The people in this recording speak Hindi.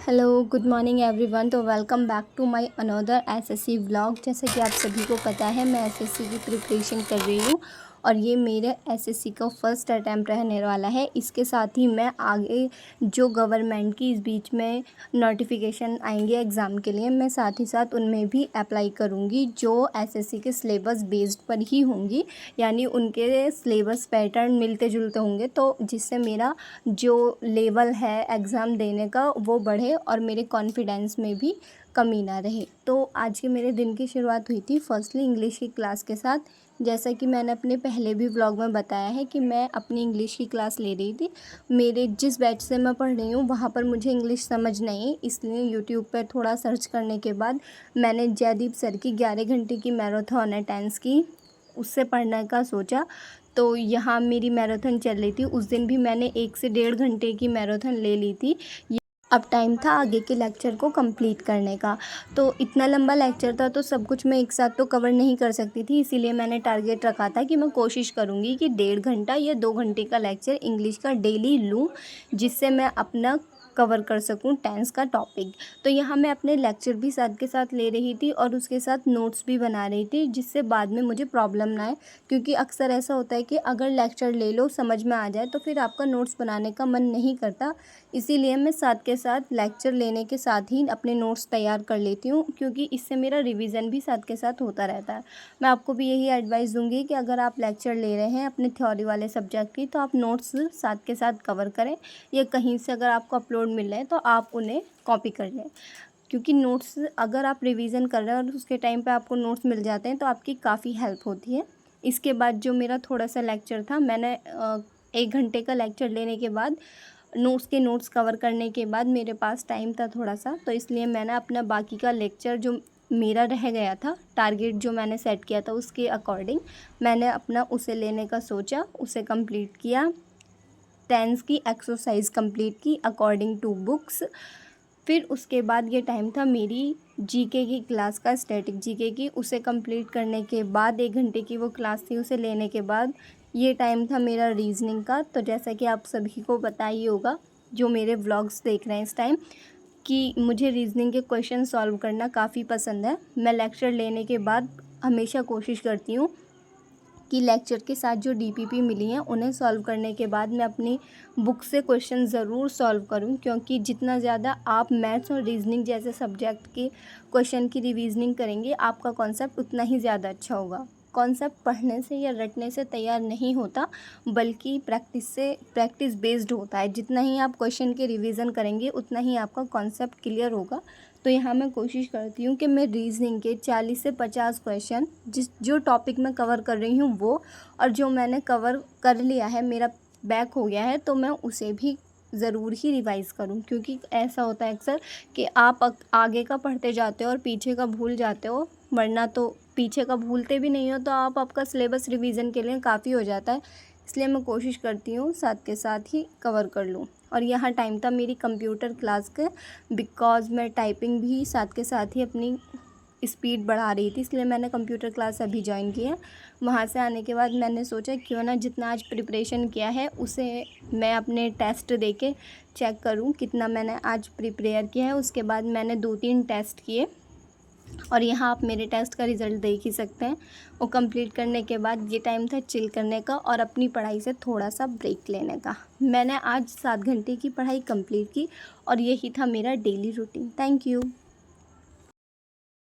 Hello good morning everyone. तो welcome back to my another SSC vlog. जैसा कि आप सभी को पता है मैं एसएससी की प्रिपरेशन कर रही हूँ और ये मेरे एसएससी का फर्स्ट अटैम्प्ट रहने वाला है। इसके साथ ही मैं आगे जो गवर्नमेंट की इस बीच में नोटिफिकेशन आएंगे एग्ज़ाम के लिए, मैं साथ ही साथ उनमें भी अप्लाई करूँगी जो एसएससी के सिलेबस बेस्ड पर ही होंगी, यानी उनके सिलेबस पैटर्न मिलते जुलते होंगे, तो जिससे मेरा जो लेवल है एग्ज़ाम देने का वो बढ़े और मेरे कॉन्फिडेंस में भी कमी ना रहे। तो आज के मेरे दिन की शुरुआत हुई थी फर्स्टली इंग्लिश की क्लास के साथ। जैसा कि मैंने अपने पहले भी व्लॉग में बताया है कि मैं अपनी इंग्लिश की क्लास ले रही थी। मेरे जिस बैच से मैं पढ़ रही हूँ वहाँ पर मुझे इंग्लिश समझ नहीं, इसलिए यूट्यूब पर थोड़ा सर्च करने के बाद मैंने जयदीप सर की 11 घंटे की मैराथन है टेंस की, उससे पढ़ने का सोचा। तो यहाँ मेरी मैराथन चल रही थी। उस दिन भी मैंने 1 से 1.5 घंटे की मैराथन ले ली थी। अब टाइम था आगे के लेक्चर को कंप्लीट करने का। तो इतना लंबा लेक्चर था तो सब कुछ मैं एक साथ तो कवर नहीं कर सकती थी, इसीलिए मैंने टारगेट रखा था कि मैं कोशिश करूँगी कि 1.5 घंटा या 2 घंटे का लेक्चर इंग्लिश का डेली लूँ, जिससे मैं अपना कवर कर सकूं टेंस का टॉपिक। तो यहाँ मैं अपने लेक्चर भी साथ के साथ ले रही थी और उसके साथ नोट्स भी बना रही थी, जिससे बाद में मुझे प्रॉब्लम ना आए। क्योंकि अक्सर ऐसा होता है कि अगर लेक्चर ले लो समझ में आ जाए तो फिर आपका नोट्स बनाने का मन नहीं करता। इसीलिए मैं साथ के साथ लेक्चर लेने के साथ ही अपने नोट्स तैयार कर लेती हूँ, क्योंकि इससे मेरा रिवीजन भी साथ के साथ होता रहता है। मैं आपको भी यही एडवाइस दूंगी कि अगर आप लेक्चर ले रहे हैं अपने थ्योरी वाले सब्जेक्ट की तो आप नोट्स साथ के साथ कवर करें, या कहीं से अगर आपको अपलोड मिल रहे हैं तो आप उन्हें कॉपी कर लें। क्योंकि नोट्स अगर आप रिवीजन कर रहे हैं और उसके टाइम पे आपको नोट्स मिल जाते हैं तो आपकी काफ़ी हेल्प होती है। इसके बाद जो मेरा थोड़ा सा लेक्चर था, मैंने 1 घंटे का लेक्चर लेने के बाद नोट्स कवर करने के बाद मेरे पास टाइम था थोड़ा सा, तो इसलिए मैंने अपना बाकी का लेक्चर जो मेरा रह गया था, टारगेट जो मैंने सेट किया था उसके अकॉर्डिंग मैंने अपना उसे लेने का सोचा, उसे कंप्लीट किया। टेंस की एक्सरसाइज कंप्लीट की अकॉर्डिंग टू बुक्स। फिर उसके बाद ये टाइम था मेरी जीके की क्लास का, स्टैटिक जीके की। उसे कंप्लीट करने के बाद 1 घंटे की वो क्लास थी, उसे लेने के बाद ये टाइम था मेरा रीजनिंग का। तो जैसा कि आप सभी को पता ही होगा जो मेरे व्लॉग्स देख रहे हैं इस टाइम, कि मुझे रीजनिंग के क्वेश्चन सॉल्व करना काफ़ी पसंद है। मैं लेक्चर लेने के बाद हमेशा कोशिश करती हूँ कि लेक्चर के साथ जो डीपीपी मिली हैं उन्हें सॉल्व करने के बाद मैं अपनी बुक से क्वेश्चन ज़रूर सॉल्व करूं, क्योंकि जितना ज़्यादा आप मैथ्स और रीजनिंग जैसे सब्जेक्ट के क्वेश्चन की रिवीजनिंग करेंगे आपका कॉन्सेप्ट उतना ही ज़्यादा अच्छा होगा। कॉन्सेप्ट पढ़ने से या रटने से तैयार नहीं होता, बल्कि प्रैक्टिस बेस्ड होता है। जितना ही आप क्वेश्चन के रिवीजन करेंगे उतना ही आपका कॉन्सेप्ट क्लियर होगा। तो यहाँ मैं कोशिश करती हूँ कि मैं रीजनिंग के 40 से 50 क्वेश्चन जो टॉपिक मैं कवर कर रही हूँ वो, और जो मैंने कवर कर लिया है मेरा बैक हो गया है तो मैं उसे भी ज़रूर ही रिवाइज़ करूँ। क्योंकि ऐसा होता है अक्सर कि आप आगे का पढ़ते जाते हो और पीछे का भूल जाते हो, वरना तो पीछे का भूलते भी नहीं हो तो आपका सिलेबस रिवीजन के लिए काफ़ी हो जाता है। इसलिए मैं कोशिश करती हूँ साथ के साथ ही कवर कर लूँ। और यहाँ टाइम था मेरी कंप्यूटर क्लास का, बिकॉज़ मैं टाइपिंग भी साथ के साथ ही अपनी स्पीड बढ़ा रही थी, इसलिए मैंने कंप्यूटर क्लास अभी ज्वाइन की है। वहाँ से आने के बाद मैंने सोचा क्यों ना जितना आज प्रिपरेशन किया है उसे मैं अपने टेस्ट दे के चेक करूँ कितना मैंने आज प्रिपेयर किया है। उसके बाद मैंने 2-3 टेस्ट किए और यहाँ आप मेरे टेस्ट का रिज़ल्ट देख ही सकते हैं। वो कंप्लीट करने के बाद ये टाइम था चिल करने का और अपनी पढ़ाई से थोड़ा सा ब्रेक लेने का। मैंने आज 7 घंटे की पढ़ाई कंप्लीट की और यही था मेरा डेली रूटीन। Thank you.